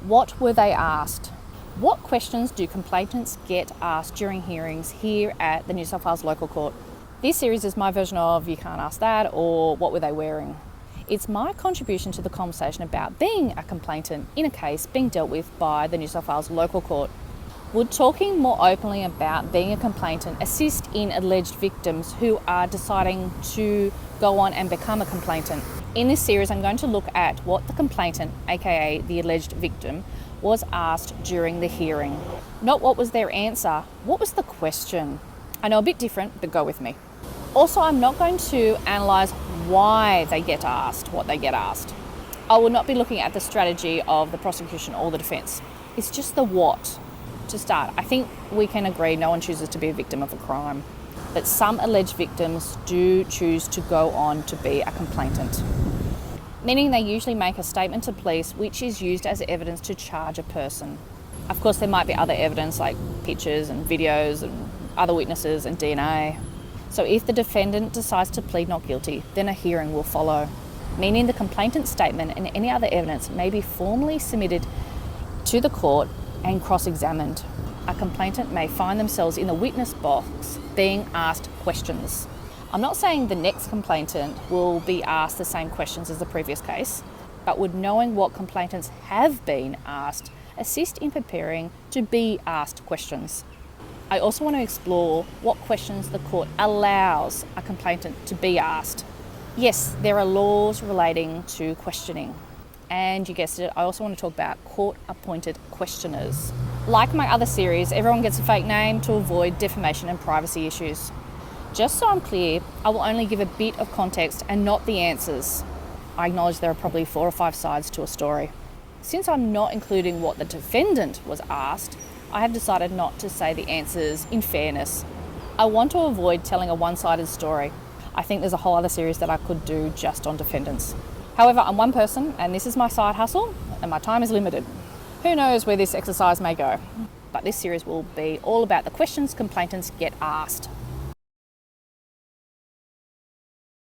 What were they asked? What questions do complainants get asked during hearings here at the New South Wales Local Court? This series is my version of You Can't Ask That or What Were They Wearing? It's my contribution to the conversation about being a complainant in a case being dealt with by the New South Wales Local Court. Would talking more openly about being a complainant assist in alleged victims who are deciding to go on and become a complainant? In this series, I'm going to look at what the complainant, aka the alleged victim, was asked during the hearing. Not what was their answer, what was the question? I know a bit different, but go with me. Also, I'm not going to analyse why they get asked what they get asked. I will not be looking at the strategy of the prosecution or the defence. It's just the what. To start, I think we can agree no one chooses to be a victim of a crime, but some alleged victims do choose to go on to be a complainant, meaning they usually make a statement to police which is used as evidence to charge a person. Of course, there might be other evidence like pictures and videos and other witnesses and DNA. So if the defendant decides to plead not guilty, then a hearing will follow, meaning the complainant's statement and any other evidence may be formally submitted to the court and cross-examined. A complainant may find themselves in the witness box being asked questions. I'm not saying the next complainant will be asked the same questions as the previous case, but would knowing what complainants have been asked assist in preparing to be asked questions. I also want to explore what questions the court allows a complainant to be asked. Yes, there are laws relating to questioning. And you guessed it, I also want to talk about court-appointed questioners. Like my other series, everyone gets a fake name to avoid defamation and privacy issues. Just so I'm clear, I will only give a bit of context and not the answers. I acknowledge there are probably 4 or 5 sides to a story. Since I'm not including what the defendant was asked, I have decided not to say the answers in fairness. I want to avoid telling a one-sided story. I think there's a whole other series that I could do just on defendants. However, I'm one person and this is my side hustle and my time is limited. Who knows where this exercise may go? But this series will be all about the questions complainants get asked.